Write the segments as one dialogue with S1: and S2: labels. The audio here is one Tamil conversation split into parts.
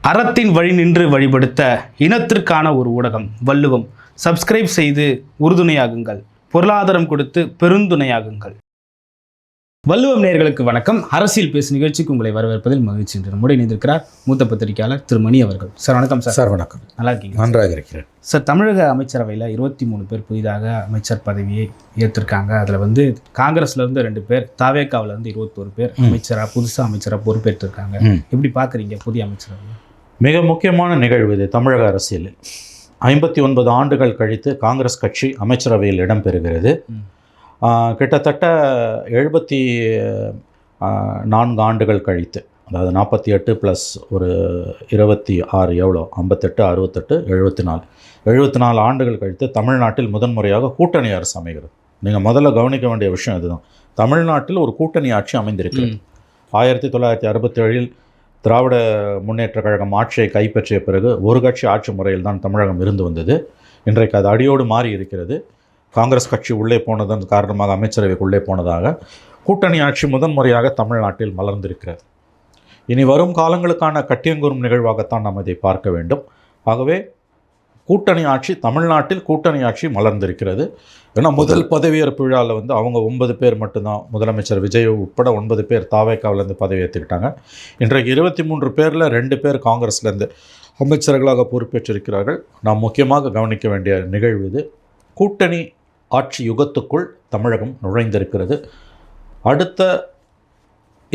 S1: அறத்தின் வழி நின்று வழிபடுத்த இனத்திற்கான ஒரு ஊடகம் வள்ளுவம். சப்ஸ்கிரைப் செய்து உறுதுணையாகுங்கள், பொருளாதாரம் கொடுத்து பெருந்துணையாகுங்கள். வள்ளுவம் நேயர்களுக்கு வணக்கம். அரசியல் பேசும் நிகழ்ச்சிக்கு உங்களை வரவேற்பதில் மகிழ்ச்சி. நம்முடைய இணைந்திருக்கிறார் மூத்த பத்திரிகையாளர் திரு மணி அவர்கள். சார் வணக்கம்.
S2: சார் வணக்கம்.
S1: நல்லா இருக்கீங்க?
S2: நன்றாக இருக்கிறேன்
S1: சார். தமிழக அமைச்சரவையில் 23 பேர் புதிதாக அமைச்சர் பதவியை ஏற்றிருக்காங்க. அதில் காங்கிரஸ்லேருந்து 2 பேர், தாவேக்காவிலேருந்து 21 பேர் புதுசாக அமைச்சராக பொறுப்பேற்றிருக்காங்க. எப்படி பார்க்குறீங்க புதிய அமைச்சரவை?
S2: மிக முக்கியமான நிகழ்வு இது தமிழக அரசியலில். 59 ஆண்டுகள் கழித்து காங்கிரஸ் கட்சி அமைச்சரவையில் இடம்பெறுகிறது. கிட்டத்தட்ட 74 ஆண்டுகள் கழித்து, அதாவது 48 ப்ளஸ் ஒரு 26 எவ்வளோ, 58, 68, 74 ஆண்டுகள் கழித்து தமிழ்நாட்டில் முதன்முறையாக கூட்டணி அரசு அமைகிறது. நீங்கள் முதல்ல கவனிக்க வேண்டிய விஷயம் இதுதான். தமிழ்நாட்டில் ஒரு கூட்டணி ஆட்சி அமைந்திருக்கிறது. 1967 திராவிட முன்னேற்ற கழகம் ஆட்சியை கைப்பற்றிய பிறகு ஒரு கட்சி ஆட்சி முறையில் தான் தமிழகம் இருந்து வந்தது. இன்றைக்கு அது அடியோடு மாறி இருக்கிறது. காங்கிரஸ் கட்சி உள்ளே போனதன் காரணமாக அமைச்சரவைக்கு உள்ளே போனதாக கூட்டணி ஆட்சி முதன்முறையாக தமிழ்நாட்டில் மலர்ந்திருக்கிறது. இனி வரும் காலங்களுக்கான கட்டியங்கூறும் நிகழ்வாகத்தான் நாம் இதை பார்க்க வேண்டும். ஆகவே கூட்டணி ஆட்சி, தமிழ்நாட்டில் கூட்டணி ஆட்சி மலர்ந்திருக்கிறது. ஏன்னா முதல் பதவியேற்பு விழாவில் அவங்க 9 பேர் மட்டும்தான், முதலமைச்சர் விஜய் உட்பட 9 பேர் தாவேக்காவிலேருந்து பதவி ஏற்றுக்கிட்டாங்க. இன்றைக்கு 23 பேரில் 2 பேர் காங்கிரஸ்லேருந்து அமைச்சர்களாக பொறுப்பேற்றிருக்கிறார்கள். நாம் முக்கியமாக கவனிக்க வேண்டிய நிகழ்வு இது. கூட்டணி ஆட்சி யுகத்துக்குள் தமிழகம் நுழைந்திருக்கிறது. அடுத்த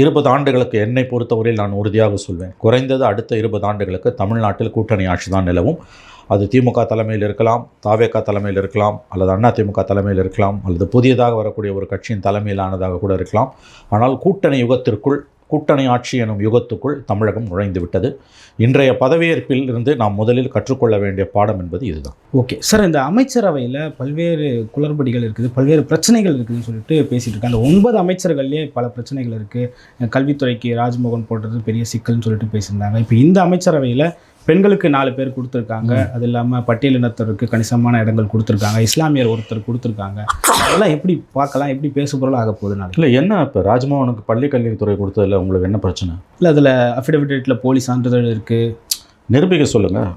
S2: 20 ஆண்டுகளுக்கு, என்னை பொறுத்தவரையில் நான் உறுதியாக சொல்வேன், குறைந்தது அடுத்த 20 ஆண்டுகளுக்கு தமிழ்நாட்டில் கூட்டணி ஆட்சி தான் நிலவும். அது திமுக தலைமையில் இருக்கலாம், தாவேகா தலைமையில் இருக்கலாம், அல்லது அண்ணா திமுக தலைமையில் இருக்கலாம், அல்லது புதியதாக வரக்கூடிய ஒரு கட்சியின் தலைமையிலானதாக கூட இருக்கலாம். ஆனால் கூட்டணி யுகத்திற்குள், கூட்டணி ஆட்சி எனும் யுகத்துக்குள் தமிழகம் நுழைந்து விட்டது. இன்றைய பதவியேற்பில் இருந்து நாம் முதலில் கற்றுக்கொள்ள வேண்டிய பாடம் என்பது இதுதான்.
S1: ஓகே சார், இந்த அமைச்சரவையில் பல்வேறு குளறுபடிகள் இருக்குது, பல்வேறு பிரச்சனைகள் இருக்குதுன்னு சொல்லிட்டு பேசிகிட்டு இருக்காங்க. அந்த 9 அமைச்சர்கள்லேயே பல பிரச்சனைகள் இருக்குது. கல்வித்துறைக்கு ராஜ்மோகன் போடுறது பெரிய சிக்கல்னு சொல்லிட்டு பேசியிருந்தாங்க. இப்போ இந்த அமைச்சரவையில் பெண்களுக்கு 4 பேர் கொடுத்துருக்காங்க. அது இல்லாமல் பட்டியலினத்தருக்கு கணிசமான இடங்கள் கொடுத்துருக்காங்க. இஸ்லாமியர் ஒருத்தர் கொடுத்துருக்காங்க. அதெல்லாம் எப்படி பார்க்கலாம், எப்படி பேசுபொருள் ஆக போகுதுனால?
S2: இல்லை, என்ன இப்போ ராஜ்மோகனுக்கு பள்ளி கல்வித்துறை கொடுத்ததில் உங்களுக்கு என்ன பிரச்சனை?
S1: இல்லை, அதில் அஃபிடவிட்டில் போலி சான்றிதழ் இருக்குது,
S2: நிரூபிக்க சொல்லுங்கள்.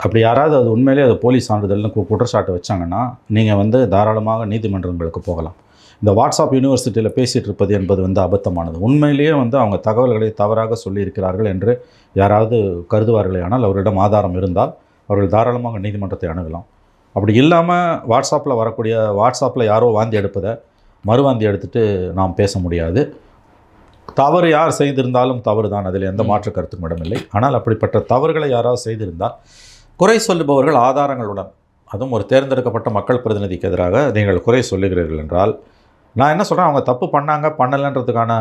S2: அப்படி யாராவது அது உண்மையிலே அது போலி சான்றிதழ்னு குற்றச்சாட்டு வச்சாங்கன்னா நீங்கள் தாராளமாக நீதிமன்றங்களுக்கு போகலாம். இந்த வாட்ஸ்அப் யூனிவர்சிட்டியில் பேசிகிட்டு இருப்பது என்பது அபத்தமானது. உண்மையிலேயே அவங்க தகவல்களை தவறாக சொல்லியிருக்கிறார்கள் என்று யாராவது கருதுவார்களே ஆனால் அவரிடம் ஆதாரம் இருந்தால் அவர்கள் தாராளமாக நீதிமன்றத்தை அணுகலாம். அப்படி இல்லாமல் வாட்ஸ்அப்பில் யாரோ வாந்தி எடுப்பதை மறுவாந்தி எடுத்துகிட்டு நாம் பேச முடியாது. தவறு யார் செய்திருந்தாலும் தவறு தான், அதில் எந்த மாற்று கருத்தும் இடமில்லை. ஆனால் அப்படிப்பட்ட தவறுகளை யாராவது செய்திருந்தால் குறை சொல்லுபவர்கள் ஆதாரங்களுடன், அதுவும் ஒரு தேர்ந்தெடுக்கப்பட்ட மக்கள் பிரதிநிதிக்கு எதிராக நீங்கள் குறை சொல்லுகிறீர்கள் என்றால், நான் என்ன சொல்கிறேன், அவங்க தப்பு பண்ணலைன்றதுக்கான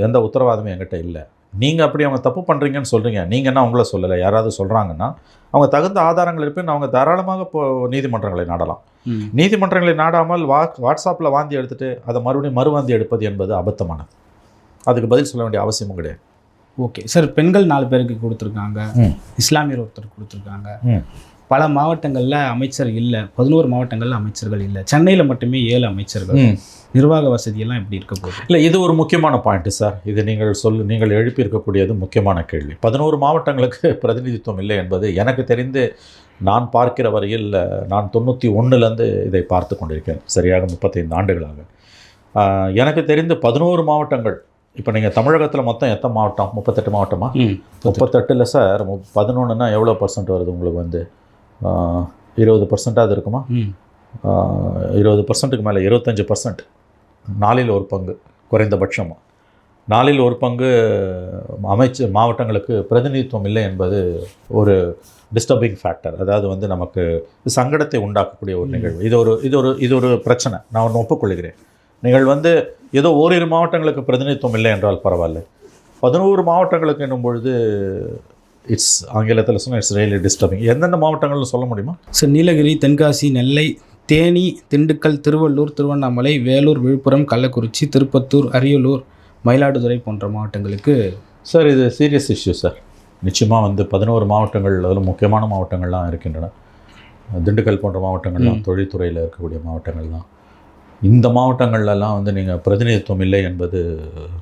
S2: எந்த உத்தரவாதமும் என்கிட்ட இல்லை. நீங்கள் அப்படி அவங்க தப்பு பண்ணுறீங்கன்னு சொல்கிறீங்க, நீங்கள் என்ன அவங்கள சொல்லலை, யாராவது சொல்கிறாங்கன்னா அவங்க தகுந்த ஆதாரங்கள் இருப்பேன்னு அவங்க தாராளமாக இப்போ நீதிமன்றங்களை நாடலாம். நீதிமன்றங்களை நாடாமல் வாட்ஸ்அப்பில் வாந்தி எடுத்துகிட்டு அதை மறுபடியும் மறுவாந்தி எடுப்பது என்பது அபத்தமானது. அதுக்கு பதில் சொல்ல வேண்டிய அவசியமும் கிடையாது.
S1: ஓகே சார், பெண்கள் 4 பேருக்கு கொடுத்துருக்காங்க, இஸ்லாமியர் ஒருத்தர் கொடுத்துருக்காங்க. பல மாவட்டங்களில் அமைச்சர் இல்லை, 11 மாவட்டங்களில் அமைச்சர்கள் இல்லை, சென்னையில் மட்டுமே 7 அமைச்சர்கள். நிர்வாக வசதியெல்லாம் எப்படி இருக்க போகுது? இல்லை, இது ஒரு முக்கியமான பாயிண்ட்டு சார். இது நீங்கள் எழுப்பியிருக்கக்கூடியது முக்கியமான கேள்வி. 11 மாவட்டங்களுக்கு பிரதிநிதித்துவம் இல்லை என்பது எனக்கு தெரிந்து, நான் பார்க்கிற வரையில் நான் 91லேருந்து இதை பார்த்து கொண்டிருக்கேன், சரியாக 35 ஆண்டுகளாக. எனக்கு தெரிந்து 11 மாவட்டங்கள். இப்போ நீங்கள் தமிழகத்தில் மொத்தம் எத்தனை மாவட்டம்? 38 மாவட்டமா? 38 சார் 11ன்னா எவ்வளோ % வருது உங்களுக்கு? 20% இருக்குமா? 20%க்கு மேலே 25%, 4ல் 1 பங்கு குறைந்தபட்சமாக. 4ல் 1 பங்கு மாவட்டங்களுக்கு பிரதிநிதித்துவம் இல்லை என்பது ஒரு டிஸ்டர்பிங் ஃபேக்டர். அதாவது நமக்கு சங்கடத்தை உண்டாக்கக்கூடிய ஒரு நிகழ்வு. இது ஒரு பிரச்சனை. நான் ஒன்று ஒப்புக்கொள்கிறேன். நீங்கள் ஏதோ ஓரிரு மாவட்டங்களுக்கு பிரதிநிதித்துவம் இல்லை என்றால் பரவாயில்ல, 11 மாவட்டங்களுக்கு என்னும் பொழுது ஆங்கிலத்தில் சொன்னால் இட்ஸ் ரியலி டிஸ்டர்பிங். எந்தெந்த மாவட்டங்கள்னு சொல்ல முடியுமா சார்? நீலகிரி, தென்காசி, நெல்லை, தேனி, திண்டுக்கல், திருவள்ளூர், திருவண்ணாமலை, வேலூர், விழுப்புரம், கள்ளக்குறிச்சி, திருப்பத்தூர், அரியலூர், மயிலாடுதுறை போன்ற மாவட்டங்களுக்கு.
S2: சார் இது சீரியஸ் இஷ்யூ சார். நிச்சயமாக 11 மாவட்டங்கள், அதில் முக்கியமான மாவட்டங்கள்லாம் இருக்கின்றன. திண்டுக்கல் போன்ற மாவட்டங்கள்லாம் தொழில்துறையில் இருக்கக்கூடிய மாவட்டங்கள் தான். இந்த மாவட்டங்கள்லாம் நீங்கள் பிரதிநிதித்துவம் இல்லை என்பது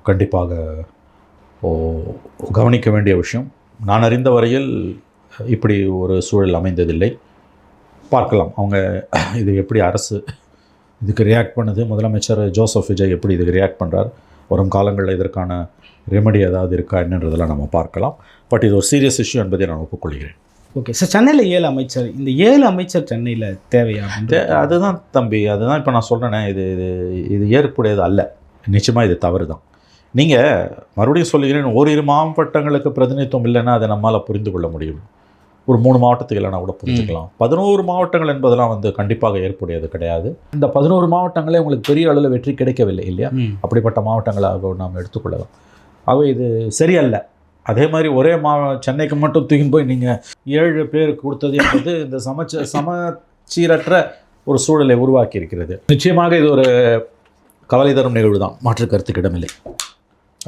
S2: கண்டிப்பாக கவனிக்க வேண்டிய விஷயம். நான் அறிந்த வரையில் இப்படி ஒரு சூழல் அமைந்ததில்லை. பார்க்கலாம் அவங்க இது எப்படி அரசு இதுக்கு ரியாக்ட் பண்ணுது, முதலமைச்சர் ஜோசப் விஜய் எப்படி இதுக்கு ரியாக்ட் பண்ணுறார், வரும் காலங்களில் இதற்கான ரெமெடி ஏதாவது இருக்கா என்னன்றதெல்லாம் நம்ம பார்க்கலாம். பட் இது ஒரு சீரியஸ் இஷ்யூ என்பதை நான் ஒப்புக்கொள்கிறேன்.
S1: ஓகே சார், சென்னையில் 7 அமைச்சர், இந்த 7 அமைச்சர் சென்னையில் தேவையா?
S2: அதுதான் தம்பி, அதுதான் இப்போ நான் சொல்கிறேனே, இது இது இது ஏற்புடையது அல்ல. நிச்சயமாக இது தவறு தான். நீங்கள் மறுபடியும் சொல்லுகிறேன், ஓரிரு மாவட்டங்களுக்கு பிரதிநிதித்துவம் இல்லைன்னா அதை நம்மால் புரிந்து கொள்ள முடியும். ஒரு 3 மாவட்டத்துக்கு இல்லைனா கூட புரிஞ்சுக்கலாம். 11 மாவட்டங்கள் என்பதெல்லாம் ஏற்புடையது கிடையாது. இந்த 11 மாவட்டங்களே உங்களுக்கு பெரிய அளவில் வெற்றி கிடைக்கவில்லை இல்லையா? அப்படிப்பட்ட மாவட்டங்களாக நாம் எடுத்துக்கொள்ளலாம். ஆகவே இது சரியல்ல. அதே மாதிரி ஒரே சென்னைக்கு மட்டும் தூக்கின்னு போய் நீங்கள் 7 பேருக்கு கொடுத்தது என்பது இந்த சமச்சீரற்ற ஒரு சூழலை உருவாக்கி இருக்கிறது. நிச்சயமாக இது ஒரு கவலை தரும் நிகழ்வு தான், மாற்று கருத்துக்கு இடமில்லை.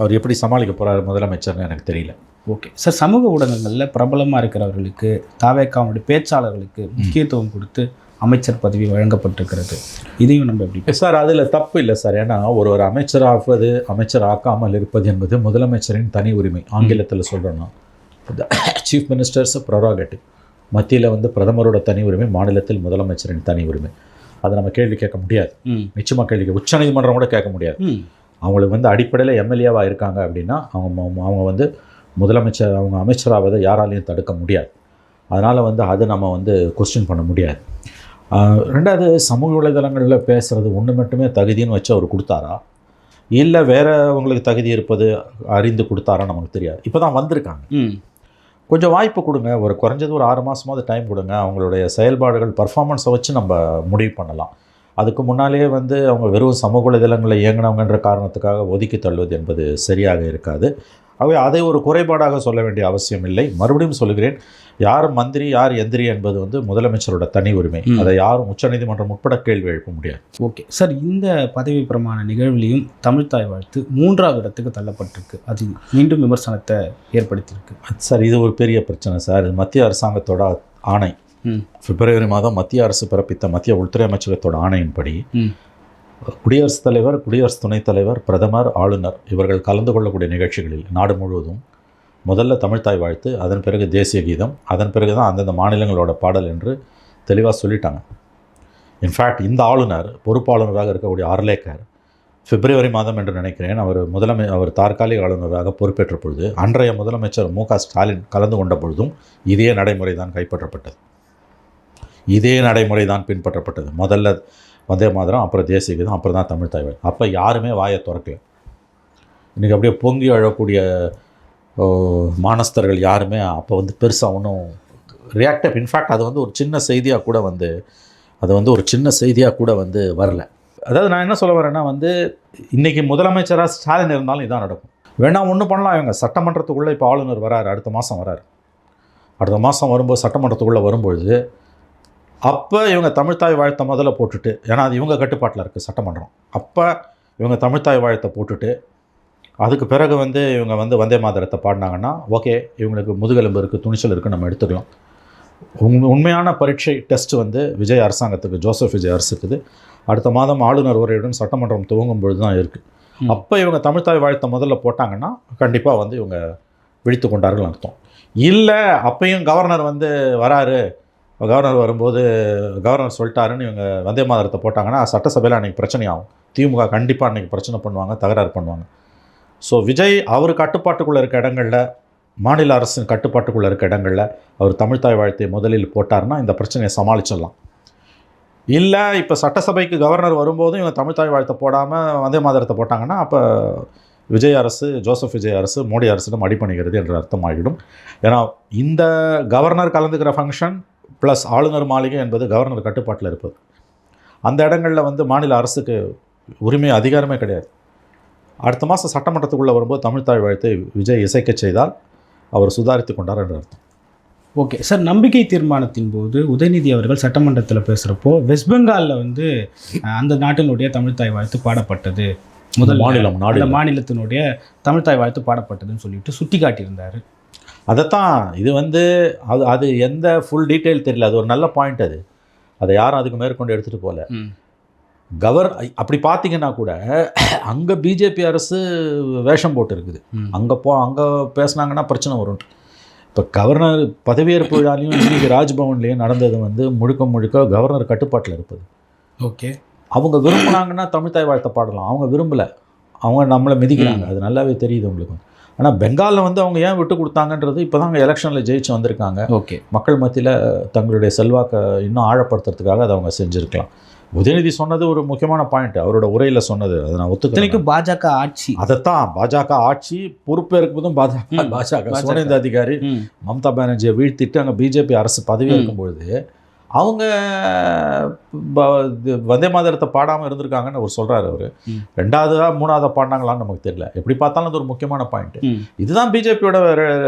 S2: அவர் எப்படி சமாளிக்க போகிறார் முதலமைச்சர்னு எனக்கு தெரியல.
S1: ஓகே சார், சமூக ஊடகங்களில் பிரபலமாக இருக்கிறவர்களுக்கு, தாவேக்காவுடைய பேச்சாளர்களுக்கு முக்கியத்துவம் கொடுத்து அமைச்சர் பதவி வழங்கப்பட்டிருக்கிறது. இதையும் நம்ம எப்படி
S2: சார்? அதில் தப்பு இல்லை சார். ஏன்னா ஒரு அமைச்சர் ஆக்குவது, அமைச்சர் ஆக்காமல் இருப்பது என்பது முதலமைச்சரின் தனி உரிமை. ஆங்கிலத்தில் சொல்கிறோன்னா சீஃப் மினிஸ்டர்ஸ் ப்ரெரோகேட்டிவ். மத்தியில் பிரதமரோட தனி உரிமை, மாநிலத்தில் முதலமைச்சரின் தனி உரிமை. அதை நம்ம கேள்வி கேட்க முடியாது. நிச்சயமாக கேள்வி உச்சநீதிமன்றம் கூட கேட்க முடியாது. அவங்களுக்கு அடிப்படையில் எம்எல்ஏவாக இருக்காங்க அப்படின்னா அவங்க முதலமைச்சர், அவங்க அமைச்சராவதை யாராலையும் தடுக்க முடியாது. அதனால் அதை நம்ம கொஸ்டின் பண்ண முடியாது. ரெண்டாவது, சமூக வலைதளங்களில் பேசுகிறது ஒன்று மட்டுமே தகுதின்னு வச்சு அவர் கொடுத்தாரா, இல்லை வேறு அவங்களுக்கு தகுதி இருப்பது அறிந்து கொடுத்தாரா நமக்கு தெரியாது. இப்போ தான் வந்திருக்காங்க, கொஞ்சம் வாய்ப்பு கொடுங்க. ஒரு குறைஞ்சது ஒரு 6 மாதமாவது டைம் கொடுங்க. அவங்களுடைய செயல்பாடுகள் பர்ஃபார்மன்ஸை வச்சு நம்ம முடிவு பண்ணலாம். அதுக்கு முன்னாலேயே அவங்க வெறும் சமூக வலைதளங்களில் இயங்கினவங்கன்ற காரணத்துக்காக ஒதுக்கி தள்ளுவது என்பது சரியாக இருக்காது. ஆகவே அதை ஒரு குறைபாடாக சொல்ல வேண்டிய அவசியம் இல்லை. மறுபடியும் சொல்லுகிறேன், யார் மந்திரி யார் எந்திரி என்பது முதலமைச்சரோட தனி உரிமை. அதை யாரும் உச்சநீதிமன்றம் உட்பட கேள்வி எழுப்ப முடியாது.
S1: ஓகே சார், இந்த பதவி பிரமாண நிகழ்விலையும் தமிழ்த்தாய் வாழ்த்து 3வது இடத்துக்கு தள்ளப்பட்டிருக்கு. அது மீண்டும் விமர்சனத்தை ஏற்படுத்தியிருக்கு.
S2: சார், இது ஒரு பெரிய பிரச்சனை சார். இது மத்திய அரசாங்கத்தோட ஆணை. பிப்ரவரி மாதம் மத்திய அரசு பிறப்பித்த மத்திய உள்துறை அமைச்சகத்தோட ஆணையின்படி குடியரசுத் தலைவர், குடியரசு துணைத் தலைவர், பிரதமர், ஆளுநர் இவர்கள் கலந்து கொள்ளக்கூடிய நிகழ்ச்சிகளில் நாடு முழுவதும் முதல்ல தமிழ்த்தாய் வாழ்த்து, அதன் பிறகு தேசிய கீதம், அதன் பிறகு தான் அந்தந்த மாநிலங்களோட பாடல் என்று தெளிவாக சொல்லிட்டாங்க. இன்ஃபேக்ட் இந்த ஆளுநர், பொறுப்பாளுநராக இருக்கக்கூடிய ஆர்லேக்கர், பிப்ரவரி மாதம் என்று நினைக்கிறேன், அவர் தற்காலிக ஆளுநராக பொறுப்பேற்ற பொழுது அன்றைய முதலமைச்சர் மு.க. ஸ்டாலின் கலந்து கொண்ட பொழுதும் இதே நடைமுறை தான் கைப்பற்றப்பட்டது. இதே நடைமுறை தான் பின்பற்றப்பட்டது. முதல்ல வந்தே மாதரம், அப்புறம் தேசிய கீதம், அப்புறம் தான் தமிழ்த்தாய் வாழ்த்து. அப்போ யாருமே வாயை திறக்கல. இன்றைக்கி அப்படியே பொங்கி அழக்கூடிய மானஸ்தர்கள் யாருமே அப்போ பெருசாக ஒன்றும் ரியாக்டிவ். இன்ஃபேக்ட் அது ஒரு சின்ன செய்தியாக கூட ஒரு சின்ன செய்தியாக கூட வரல. அதாவது நான் என்ன சொல்ல வரேன்னா இன்றைக்கி முதலமைச்சராக ஸ்டாலின் இருந்தாலும் இதான் நடக்கும். வேணால் ஒன்று பண்ணலாம். இவங்க சட்டமன்றத்துக்குள்ளே இப்போ ஆளுநர் வராரு, அடுத்த மாதம் வராரு. அடுத்த மாதம் வரும்போது சட்டமன்றத்துக்குள்ளே வரும்பொழுது அப்போ இவங்க தமிழ்த்தாய் வாழ்த்தை முதல்ல போட்டுட்டு, ஏன்னா அது இவங்க கட்டுப்பாட்டில் இருக்குது சட்டமன்றம். அப்போ இவங்க தமிழ்த்தாய் வாழ்த்தை போட்டுட்டு அதுக்கு பிறகு இவங்க வந்தே மாதரத்தை பாடினாங்கன்னா ஓகே, இவங்களுக்கு முதுகெலும்பு இருக்குது, துணிச்சல் இருக்குது, நம்ம எடுத்துக்கலாம். உண்மையான பரீட்சை டெஸ்ட் விஜய் அரசாங்கத்துக்கு, ஜோசப் விஜய் அரசுக்குது. அடுத்த மாதம் ஆளுநர் உரையுடன் சட்டமன்றம் துவங்கும் பொழுது தான் இருக்குது. அப்போ இவங்க தமிழ்த்தாய் வாழ்த்தை முதல்ல போட்டாங்கன்னா கண்டிப்பாக இவங்க விழித்து கொண்டார்கள் அர்த்தம். இல்லை அப்பையும் கவர்னர் வராரு, கவர்னர் வரும்போது கவர்னர் சொல்லிட்டாருன்னு இவங்க வந்தே மாதரத்தை போட்டாங்கன்னா சட்டசபையில் அன்றைக்கி பிரச்சனையாகும். திமுக கண்டிப்பாக அன்றைக்கி பிரச்சனை பண்ணுவாங்க, தகராறு பண்ணுவாங்க. ஸோ விஜய் அவர் கட்டுப்பாட்டுக்குள்ளே இருக்க இடங்களில், மாநில அரசின் கட்டுப்பாட்டுக்குள்ளே இருக்க இடங்களில் அவர் தமிழ்த்தாய் வாழ்த்தை முதலில் போட்டார்னா இந்த பிரச்சனையை சமாளிச்சிடலாம். இல்லை இப்போ சட்டசபைக்கு கவர்னர் வரும்போதும் இவங்க தமிழ்த்தாய் வாழ்த்தை போடாமல் வந்தே மாதரத்தை போட்டாங்கன்னா அப்போ விஜய் அரசு, ஜோசப் விஜய் அரசு மோடி அரசிடம் அடிபணிகிறது என்ற அர்த்தம் ஆகிடும். ஏன்னா இந்த கவர்னர் கலந்துக்கிற ஃபங்க்ஷன் ப்ளஸ் ஆளுநர் மாளிகை என்பது கவர்னர் கட்டுப்பாட்டில் இருப்பது. அந்த இடங்களில் மாநில அரசுக்கு உரிமை அதிகாரமே கிடையாது. அடுத்த மாதம் சட்டமன்றத்துக்குள்ளே வரும்போது தமிழ்த்தாய் வாழ்த்தை விஜய் இசைக்க செய்தால் அவர் சுதாரித்து கொண்டார் என்ற அர்த்தம்.
S1: ஓகே சார், நம்பிக்கை தீர்மானத்தின் போது உதயநிதி அவர்கள் சட்டமன்றத்தில் பேசுகிறப்போ வெஸ்ட் பெங்காலில் அந்த நாட்டினுடைய தமிழ்த்தாய் வாழ்த்து பாடப்பட்டது, முதல் மாநிலத்தினுடைய தமிழ்த்தாய் வாழ்த்து பாடப்பட்டதுன்னு சொல்லிட்டு சுட்டி காட்டியிருந்தார்.
S2: அதைத்தான் இது அது எந்த ஃபுல் டீட்டெயில் தெரியல. அது ஒரு நல்ல பாயிண்ட். அதை யாரும் அதுக்கு மேற்கொண்டு எடுத்துகிட்டு போகல. அப்படி பார்த்தீங்கன்னா கூட அங்கே பிஜேபி அரசு வேஷம் போட்டு இருக்குது. அங்கே பேசுனாங்கன்னா பிரச்சனை வரும். இப்போ கவர்னர் பதவியேற்பு விழாலையும் இன்றைக்கி ராஜ்பவன்லேயும் நடந்தது வந்து முழுக்க முழுக்க கவர்னர் கட்டுப்பாட்டில் இருப்பது.
S1: ஓகே,
S2: அவங்க விரும்பினாங்கன்னா தமிழ்தாய் வாழ்த்தை பாடலாம், அவங்க விரும்பலை, அவங்க நம்மளை மிதிக்கிறாங்க, அது நல்லாவே தெரியுது உங்களுக்கு. ஆனால் பெங்காலில் வந்து அவங்க ஏன் விட்டு கொடுத்தாங்கன்றது இப்போ தான் அங்கே எலெக்ஷனில் ஜெயிச்சு வந்திருக்காங்க.
S1: ஓகே,
S2: மக்கள் மத்தியில் தங்களுடைய செல்வாக்கை இன்னும் ஆழப்படுத்துறதுக்காக அதை அவங்க செஞ்சுருக்கலாம். உதயநிதி சொன்னது ஒரு முக்கியமான பாயிண்ட், அவரோட உரையில் சொன்னது, அதை நான் ஒத்துக்கிறேன்.
S1: பாஜக ஆட்சி,
S2: அதைத்தான் பாஜக ஆட்சி பொறுப்பேற்கும் பாஜக சுவேந்து அதிகாரி மம்தா பானர்ஜியை வீழ்த்திட்டு அங்கே பிஜேபி அரசு பதவி இருக்கும்பொழுது அவங்க வந்தே மாதரத்தை பாடாமல் இருந்திருக்காங்கன்னு அவர் சொல்கிறார். அவர் 2வது 3வது பாடினாங்களான்னு நமக்கு தெரியல. எப்படி பார்த்தாலும் அது ஒரு முக்கியமான பாயிண்ட். இதுதான் பிஜேபியோட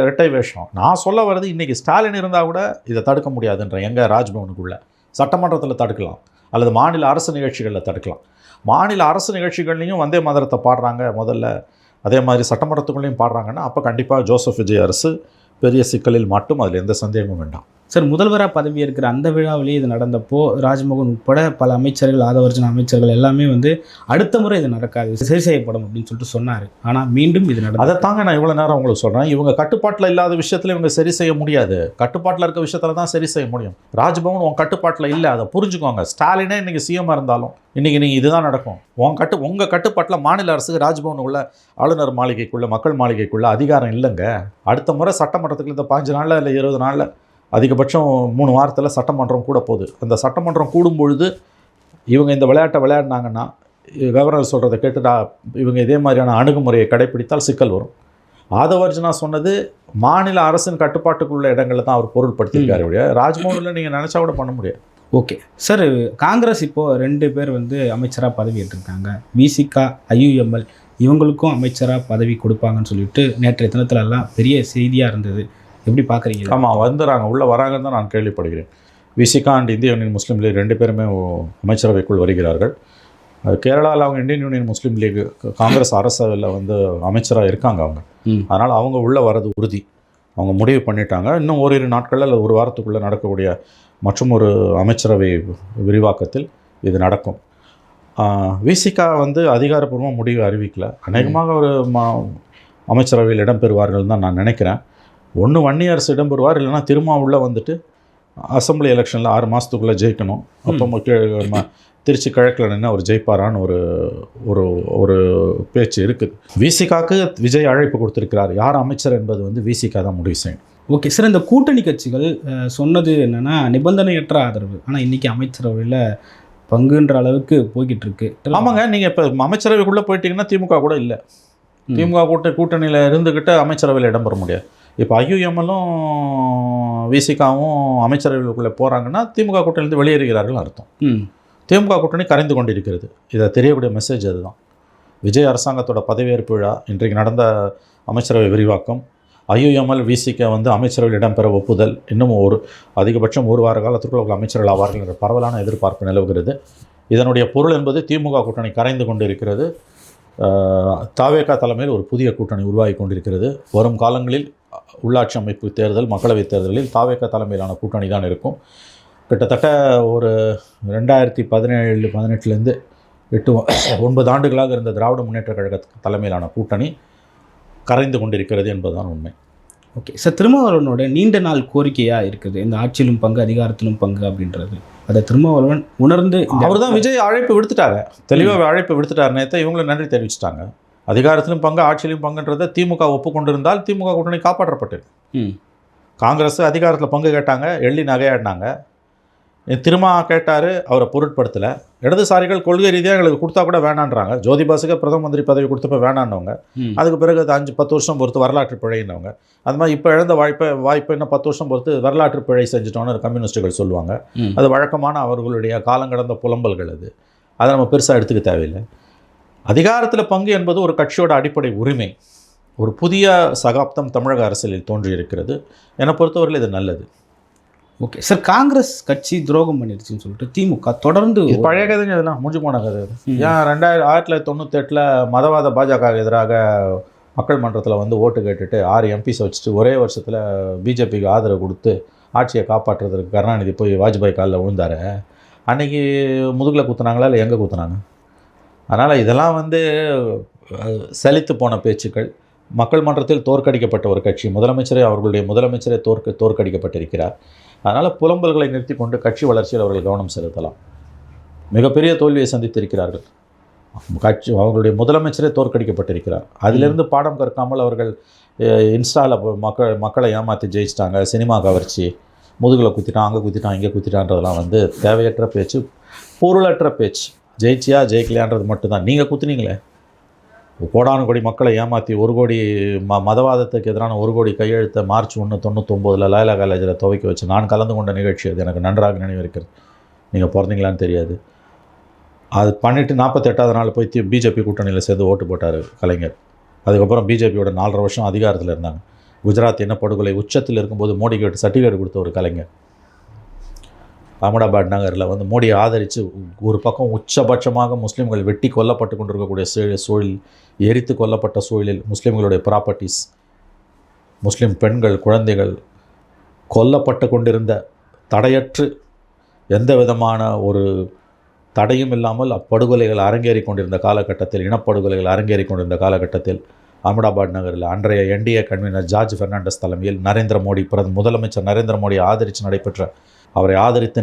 S2: இரட்டை வேஷம். நான் சொல்ல வர்றது, இன்றைக்கி ஸ்டாலின் இருந்தால் கூட இதை தடுக்க முடியாதுன்ற. எங்கள் ராஜ்பவனுக்குள்ளே சட்டமன்றத்தில் தடுக்கலாம், அல்லது மாநில அரசு நிகழ்ச்சிகளில் தடுக்கலாம். மாநில அரசு நிகழ்ச்சிகள்லையும் வந்தே மாதரத்தை பாடுறாங்க முதல்ல, அதே மாதிரி சட்டமன்றத்துக்குள்ளேயும் பாடுறாங்கன்னா அப்போ கண்டிப்பாக ஜோசப் விஜய் அரசு பெரிய சிக்கலில் மட்டும், அதில் எந்த சந்தேகமும் வேண்டாம்.
S1: சார், முதல்வராக பதவி இருக்கிற அந்த விழாவிலேயே இது நடந்தப்போ ராஜ்மோகன் உட்பட பல அமைச்சர்கள், ஆதவர்ஜன அமைச்சர்கள் எல்லாமே வந்து அடுத்த முறை இது நடக்காது, சரி செய்யப்படும் அப்படின்னு சொல்லிட்டு சொன்னார். ஆனால் மீண்டும் இது நடந்தது.
S2: அதை தாங்க நான் இவ்வளோ நேரம் உங்களுக்கு சொல்கிறேன். இவங்க கட்டுப்பாட்டில் இல்லாத விஷயத்தில் இவங்க சரி செய்ய முடியாது, கட்டுப்பாட்டில் இருக்க விஷயத்தில் தான் சரி செய்ய முடியும். ராஜ்பவன் உன் கட்டுப்பாட்டில் இல்லை, அதை புரிஞ்சுக்கோங்க. ஸ்டாலினே இன்றைக்கி சிஎம்மாக இருந்தாலும் இன்றைக்கி நீங்கள் இதுதான் நடக்கும். உங்கள் கட்டுப்பாட்டில் மாநில அரசுக்கு ராஜ்பவன் உள்ள ஆளுநர் மாளிகைக்குள்ளே, மக்கள் மாளிகைக்குள்ளே அதிகாரம் இல்லைங்க. அடுத்த முறை சட்டமன்றத்துக்கு இந்த 5 நாளில் இல்லை 20 நாளில், அதிகபட்சம் 3 வாரத்தில் சட்டமன்றம் கூட போகுது. அந்த சட்டமன்றம் கூடும்பொழுது இவங்க இந்த விளையாட்டை விளையாடினாங்கன்னா, கவர்னர் சொல்கிறத கேட்டு இவங்க இதே மாதிரியான அணுகுமுறையை கடைப்பிடித்தால் சிக்கல் வரும். ஆதவர்ஜனா சொன்னது மாநில அரசின் கட்டுப்பாட்டுக்குள்ள இடங்களில் தான் அவர் பொருள்படுத்தியிருக்காரு. ராஜ்பவனில் நீங்கள் நினச்சா கூட பண்ண முடியாது.
S1: ஓகே சார், காங்கிரஸ் இப்போது 2 பேர் வந்து அமைச்சராக பதவி ஏற்றிருக்காங்க. விசிகா, ஐயுஎம்எல் இவங்களுக்கும் அமைச்சராக பதவி கொடுப்பாங்கன்னு சொல்லிட்டு நேற்றைய தினத்துலலாம் பெரிய செய்தியாக இருந்தது. எப்படி பார்க்குறீங்க?
S2: ஆமாம், வந்துடுறாங்க, உள்ளே வராங்கன்னு தான் நான் கேள்விப்படுகிறேன். விசிகா அண்ட் இந்திய யூனியன் முஸ்லீம் லீக் 2 பேருமே அமைச்சரவைக்குள் வருகிறார்கள். கேரளாவில் அவங்க இந்தியன் யூனியன் முஸ்லீம் லீக் காங்கிரஸ் அரசில் வந்து அமைச்சராக இருக்காங்க அவங்க. அதனால் அவங்க உள்ளே வர்றது உறுதி, அவங்க முடிவு பண்ணிட்டாங்க. இன்னும் ஓரிரு நாட்களில் அல்லது 1 வாரத்துக்குள்ளே நடக்கக்கூடிய மற்றும் ஒரு அமைச்சரவை விரிவாக்கத்தில் இது நடக்கும். விசிகா வந்து அதிகாரப்பூர்வமாக முடிவு அறிவிக்கல, அநேகமாக ஒரு அமைச்சரவையில் இடம்பெறுவார்கள் தான் நான் நினைக்கிறேன். ஒன்று வன்னியரசு இடம்பெறுவார், இல்லைனா திரும்ப உள்ளே வந்துட்டு அசம்பிளி எலெக்ஷனில் 6 மாதத்துக்குள்ளே ஜெயிக்கணும். அப்போ திருச்சி கிழக்கில் நின்று அவர் ஜெயிப்பாரான்னு ஒரு ஒரு பேச்சு இருக்குது. விசிகாவுக்கு விஜய் அழைப்பு கொடுத்துருக்கிறார். யார் அமைச்சர் என்பது வந்து விசிகா தான் முடிவு செய்யணும்.
S1: ஓகே சார், இந்த கூட்டணி கட்சிகள் சொன்னது என்னென்னா நிபந்தனையற்ற ஆதரவு, ஆனால் இன்றைக்கி அமைச்சரவையில் பங்குன்ற அளவுக்கு போய்கிட்டு இருக்கு.
S2: ஆமாங்க, நீங்கள் இப்போ அமைச்சரவைக்குள்ளே போயிட்டீங்கன்னா திமுக கூட இல்லை. திமுக கூட்டணியில் இருந்துக்கிட்டு அமைச்சரவையில் இடம்பெற முடியாது. இப்போ ஐயுஎம்எல்லும் விசிகாவும் அமைச்சரவைக்குள்ளே போகிறாங்கன்னா திமுக கூட்டணியிலிருந்து வெளியேறுகிறார்கள் அர்த்தம். திமுக கூட்டணி கரைந்து கொண்டிருக்கிறது. இதை தெரியக்கூடிய மெசேஜ் அதுதான். விஜய் அரசாங்கத்தோட பதவியேற்பு விழா, இன்றைக்கு நடந்த அமைச்சரவை விரிவாக்கம், ஐயுஎம்எல் விசிகா வந்து அமைச்சரவையில் இடம்பெற ஒப்புதல், இன்னும் அதிகபட்சம் 1 வார காலத்திற்குள் அமைச்சர்கள் ஆவார்கள் என்ற பரவலான எதிர்பார்ப்பு நிலவுகிறது. இதனுடைய பொருள் என்பது திமுக கூட்டணி கரைந்து கொண்டிருக்கிறது. தாவேகா தலைமையில் ஒரு புதிய கூட்டணி உருவாகி கொண்டிருக்கிறது. வரும் காலங்களில் உள்ளாட்சி அமைப்பு தேர்தல், மக்களவைத் தேர்தலில் தாவேகா தலைமையிலான கூட்டணி தான் இருக்கும். கிட்டத்தட்ட ஒரு 2017-18 8-9 ஆண்டுகளாக இருந்த திராவிட முன்னேற்ற கழக தலைமையிலான கூட்டணி கரைந்து கொண்டிருக்கிறது என்பதுதான் உண்மை.
S1: ஓகே சார், திருமாவளவனோட நீண்ட நாள் கோரிக்கையாக இருக்குது இந்த ஆட்சியிலும் பங்கு அதிகாரத்திலும் பங்கு அப்படின்றது. அதை திருமாவளவன் உணர்ந்து
S2: அவர் தான் விஜய் அழைப்பு விடுத்துட்டாரு, தெளிவாக அழைப்பு விடுத்துட்டார். நேற்று இவங்களும் நன்றி தெரிவிச்சிட்டாங்க. அதிகாரத்திலும் பங்கு ஆட்சியிலும் பங்குன்றதை திமுக ஒப்புக்கொண்டிருந்தால் திமுக கூட்டணி காப்பாற்றப்பட்டு. காங்கிரஸ் அதிகாரத்தில் பங்கு கேட்டாங்க, எள்ளி நகையாடினாங்க. திருமா கேட்டார், அவரை பொருட்படுத்தலை. இடதுசாரிகள் கொள்கை ரீதியாக எங்களுக்கு கொடுத்தா கூட வேணான்றாங்க. ஜோதிபாசுக்கு பிரதம மந்திரி பதவி கொடுத்தப்ப வேணான்னவங்க, அதுக்கு பிறகு அது 5-10 வருஷம் பொறுத்து வரலாற்று பிழைன்னவங்க. அது மாதிரி இப்போ இழந்த வாய்ப்பை இன்னும் 10 வருஷம் பொறுத்து வரலாற்று பிழை செஞ்சுட்டோன்னு கம்யூனிஸ்ட்டுகள் சொல்லுவாங்க. அது வழக்கமான அவர்களுடைய காலங்கடந்த புலம்பல்கள். அதை நம்ம பெருசாக எடுத்துக்க தேவையில்லை. அதிகாரத்தில் பங்கு என்பது ஒரு கட்சியோட அடிப்படை உரிமை. ஒரு புதிய சகாப்தம் தமிழக அரசியலில் தோன்றியிருக்கிறது. என்னை பொறுத்தவரையில் இது நல்லது.
S1: ஓகே சார், காங்கிரஸ் கட்சி துரோகம் பண்ணிடுச்சுன்னு சொல்லிட்டு திமுக தொடர்ந்து
S2: பழைய கதைங்க, இதெல்லாம் முடிஞ்சு போன கதை. ஏன் 1998 மதவாத பாஜக எதிராக மக்கள் மன்றத்தில் வந்து ஓட்டு கேட்டுட்டு 6 எம்பிஸ் வச்சுட்டு ஒரே வருஷத்தில் பிஜேபிக்கு ஆதரவு கொடுத்து ஆட்சியை காப்பாற்றுறதுக்கு கருணாநிதி போய் வாஜ்பாய் காலில் விழுந்தார். அன்றைக்கி முதுகில் குத்துனாங்களா இல்லை எங்கே குத்துனாங்க? அதனால் இதெல்லாம் வந்து சலித்து போன பேச்சுக்கள். மக்கள் மன்றத்தில் தோற்கடிக்கப்பட்ட ஒரு கட்சி, அவர்களுடைய முதலமைச்சரே தோற்கடிக்கப்பட்டிருக்கிறார். அதனால் புலம்பல்களை நிறுத்தி கொண்டு கட்சி வளர்ச்சியில் அவர்கள் கவனம் செலுத்தலாம். மிகப்பெரிய தோல்வியை சந்தித்திருக்கிறார்கள். அவர்களுடைய முதலமைச்சரே தோற்கடிக்கப்பட்டிருக்கிறார். அதிலிருந்து பாடம் கற்காமல் அவர்கள் இன்ஸ்டாவில் மக்களை ஏமாற்றி ஜெயிச்சிட்டாங்க, சினிமா கவர்ச்சி, முதுகில் குத்திட்டான், அங்கே குத்திட்டான், இங்கே குத்திட்டான்றதெல்லாம் வந்து தேவையற்ற பேச்சு, பொருளற்ற பேச்சு. ஜெயிச்சியா ஜெயிக்கலையான்றது மட்டும்தான். நீங்கள் குத்துனீங்களே, கோடானு கோடி மக்களை ஏமாற்றி 1 கோடி மதவாதத்துக்கு எதிரான 1 கோடி கையெழுத்தை மார்ச் 1, 1999 லயலா காலேஜில் துவக்கி வச்சு நான் கலந்து கொண்ட நிகழ்ச்சி அது எனக்கு நன்றாக நினைவு இருக்கிறது. நீங்கள் பிறந்தீங்களான்னு தெரியாது. அது பண்ணிவிட்டு 48வது நாள் போய் பிஜேபி கூட்டணியில் சேர்ந்து ஓட்டு போட்டார் கலைஞர். அதுக்கப்புறம் பிஜேபியோட 4.5 வருஷம் அதிகாரத்தில் இருந்தாங்க. குஜராத் இனப்படுகொலை உச்சத்தில் இருக்கும்போது மோடிக்கு சர்டிஃபிகேட் கொடுத்த ஒரு கலைஞர். அகமதாபாத் நகரில் வந்து மோடியை ஆதரித்து ஒரு பக்கம் உச்சபட்சமாக முஸ்லீம்கள் வெட்டி கொல்லப்பட்டு கொண்டிருக்கக்கூடிய சூழலில், எரித்து கொல்லப்பட்ட சூழலில் முஸ்லீம்களுடைய ப்ராப்பர்ட்டிஸ், முஸ்லீம் பெண்கள், குழந்தைகள் கொல்லப்பட்டு கொண்டிருந்த, தடையற்று எந்த விதமான ஒரு தடையும் இல்லாமல் அப்படுகொலைகள் அரங்கேறி கொண்டிருந்த காலகட்டத்தில், இனப்படுகொலைகள் அரங்கேறி கொண்டிருந்த காலகட்டத்தில் அகமதாபாத் நகரில் அன்றைய என்டிஏ கன்வீனர் ஜார்ஜ் பெர்னாண்டஸ் தலைமையில் முதலமைச்சர் நரேந்திர மோடி ஆதரித்து அவரை ஆதரித்து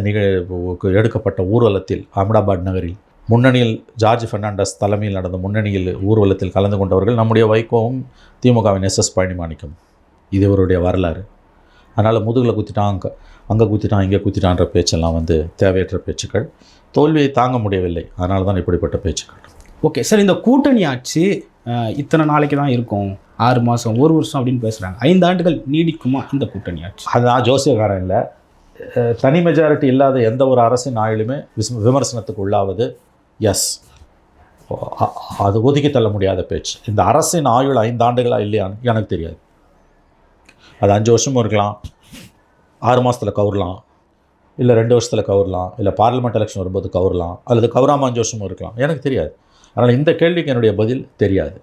S2: எடுக்கப்பட்ட ஊர்வலத்தில், அகமதாபாத் நகரில் முன்னணியில் ஜார்ஜ் பெர்னாண்டஸ் தலைமையில் நடந்த முன்னணியில் ஊர்வலத்தில் கலந்து கொண்டவர்கள் நம்முடைய வைகோவும் திமுகவின் எஸ்எஸ் பழனிமாணிக்கம். இது இவருடைய வரலாறு. அதனால் முதுகில் குத்திட்டான், அங்கே குத்திட்டான், இங்கே குத்திட்டான்ற பேச்செல்லாம் வந்து தேவையற்ற பேச்சுக்கள். தோல்வியை தாங்க முடியவில்லை, அதனால தான் இப்படிப்பட்ட பேச்சுக்கள்.
S1: ஓகே சார், இந்த கூட்டணி ஆட்சி இத்தனை நாளைக்கு தான் இருக்கும், 6 மாதம் 1 வருஷம் அப்படின்னு பேசுகிறாங்க. 5 ஆண்டுகள் நீடிக்குமா இந்த கூட்டணி ஆட்சி?
S2: அதுதான் ஜோசியக்காரன் இல்லை. தனி மெஜாரிட்டி இல்லாத எந்த ஒரு அரசின் ஆயுளுமே விமர்சனத்துக்கு உள்ளாவது எஸ், அது ஒதுக்கி தள்ள முடியாத பேச்சு. இந்த அரசின் ஆயுள் 5 ஆண்டுகளா இல்லையான்னு எனக்கு தெரியாது. அது 5 வருஷமும் இருக்கலாம், 6 மாதத்தில் கவுரலாம், இல்லை 2 வருஷத்தில் கவுரலாம், இல்லை பார்லிமெண்ட் எலெக்ஷன் வரும்போது கவுரலாம், அல்லது கவுராம 5 வருஷமும் இருக்கலாம், எனக்கு தெரியாது. அதனால் இந்த கேள்விக்கு என்னுடைய பதில் தெரியாது.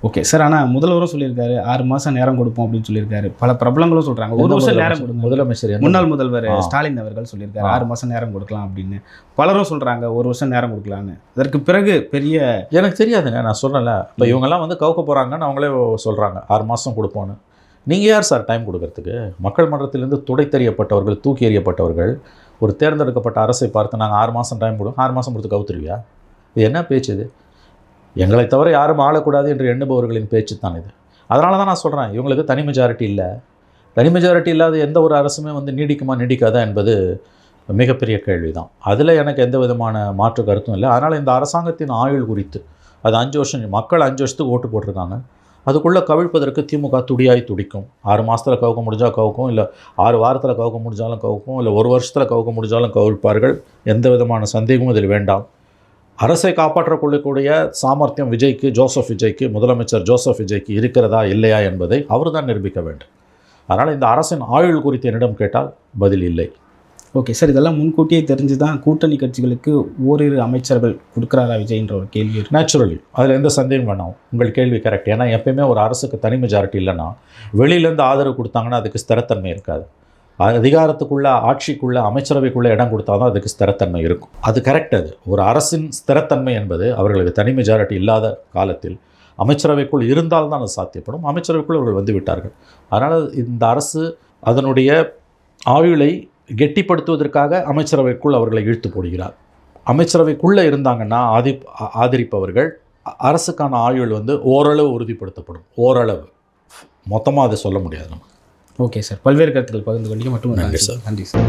S1: ஓகே சார், ஆனால் முதல்வரும் சொல்லியிருக்காரு 6 மாதம் நேரம் கொடுப்போம் அப்படின்னு சொல்லியிருக்காரு. பல பிரபலங்களும் சொல்கிறாங்க 1 வருஷம் நேரம் கொடுங்க.
S2: முதலமைச்சர்,
S1: முன்னாள் முதல்வர் ஸ்டாலின் அவர்கள் சொல்லியிருக்காரு 6 மாதம் நேரம் கொடுக்கலாம் அப்படின்னு. பலரும் சொல்கிறாங்க 1 வருஷம் நேரம் கொடுக்கலான்னு. அதற்கு பிறகு பெரிய
S2: எனக்கு தெரியாதுங்க. நான் சொல்கிறேன்ல, இப்போ இவங்கெல்லாம் வந்து கவுக்க போகிறாங்கன்னு அவங்களே சொல்கிறாங்க 6 மாதம் கொடுப்போன்னு. நீங்கள் யார் சார் டைம் கொடுக்கறதுக்கு? மக்கள் மன்றத்திலிருந்து துடைத்தெறியப்பட்டவர்கள், தூக்கி எறியப்பட்டவர்கள் ஒரு தேர்ந்தெடுக்கப்பட்ட அரசை பார்த்து நாங்கள் 6 மாதம் டைம் கொடுங்க, 6 மாதம் கொடுத்து கவுத்துருவியா? இது என்ன பேச்சு இது? எங்களை தவிர யாரும் ஆளக்கூடாது என்று எண்ணுபவர்களின் பேச்சு தான் இது. அதனால தான் நான் சொல்கிறேன், இவங்களுக்கு தனி மெஜாரிட்டி இல்லை. தனி மெஜாரிட்டி இல்லாத எந்த ஒரு அரசுமே வந்து நீடிக்குமா நீடிக்காதா என்பது மிகப்பெரிய கேள்வி தான். அதில் எனக்கு எந்த விதமான மாற்று கருத்தும் இல்லை. அதனால் இந்த அரசாங்கத்தின் ஆயுள் குறித்து, அது 5 வருஷம், மக்கள் 5 வருஷத்துக்கு ஓட்டு போட்டிருக்காங்க. அதுக்குள்ளே கவிழ்ப்பதற்கு திமுக துடியாய் துடிக்கும். 6 மாதத்தில் கவுக்க முடிஞ்சால் கவுக்கும், இல்லை 6 வாரத்தில் கவுக்க முடிஞ்சாலும் கவுக்கும், இல்லை 1 வருஷத்தில் கவுக்க முடிஞ்சாலும் கவிழ்ப்பார்கள். எந்த விதமான சந்தேகமும் இதில் வேண்டாம். அரசை காப்பாற்றக்கூடிய சாமர்த்தியம் ஜோசப் விஜய்க்கு, முதலமைச்சர் ஜோசப் விஜய்க்கு இருக்கிறதா இல்லையா என்பதை அவர் தான் நிரூபிக்க வேண்டும். அதனால் இந்த அரசின் ஆயுள் குறித்து என்னிடம் கேட்டால் பதில் இல்லை.
S1: ஓகே சார், இதெல்லாம் முன்கூட்டியே தெரிஞ்சு தான் கூட்டணி கட்சிகளுக்கு ஓரிரு அமைச்சர்கள் கொடுக்குறாரா விஜய்ன்ற ஒரு கேள்வி.
S2: நேச்சுரலி அதில் எந்த சந்தேகம் வேணாம். உங்கள் கேள்வி கரெக்ட். ஏன்னா எப்பயுமே ஒரு அரசுக்கு தனி மெஜாரிட்டி இல்லைன்னா வெளியிலேருந்து ஆதரவு கொடுத்தாங்கன்னா அதுக்கு ஸ்திரத்தன்மை இருக்காது. அதிகாரத்துக்குள்ளே, ஆட்சிக்குள்ளே, அமைச்சரவைக்குள்ளே இடம் கொடுத்தா தான் அதுக்கு ஸ்திரத்தன்மை இருக்கும். அது கரெக்ட். அது ஒரு அரசின் ஸ்திரத்தன்மை என்பது அவர்களுக்கு தனி மெஜாரிட்டி இல்லாத காலத்தில் அமைச்சரவைக்குள் இருந்தால்தான் அது சாத்தியப்படும். அமைச்சரவைக்குள் அவர்கள் வந்து விட்டார்கள். அதனால் இந்த அரசு அதனுடைய ஆயுளை கெட்டிப்படுத்துவதற்காக அமைச்சரவைக்குள் அவர்களை இழுத்து போடுகிறார். அமைச்சரவைக்குள்ளே இருந்தாங்கன்னா ஆதரிப்பவர்கள் அரசுக்கான ஆயுள் வந்து ஓரளவு உறுதிப்படுத்தப்படும். ஓரளவு, மொத்தமாக அதை சொல்ல முடியாது நம்ம.
S1: ஓகே சார், பல்வேறு கருத்துக்கள் பகிர்ந்து கொண்டீங்க. மட்டும் நன்றி சார்.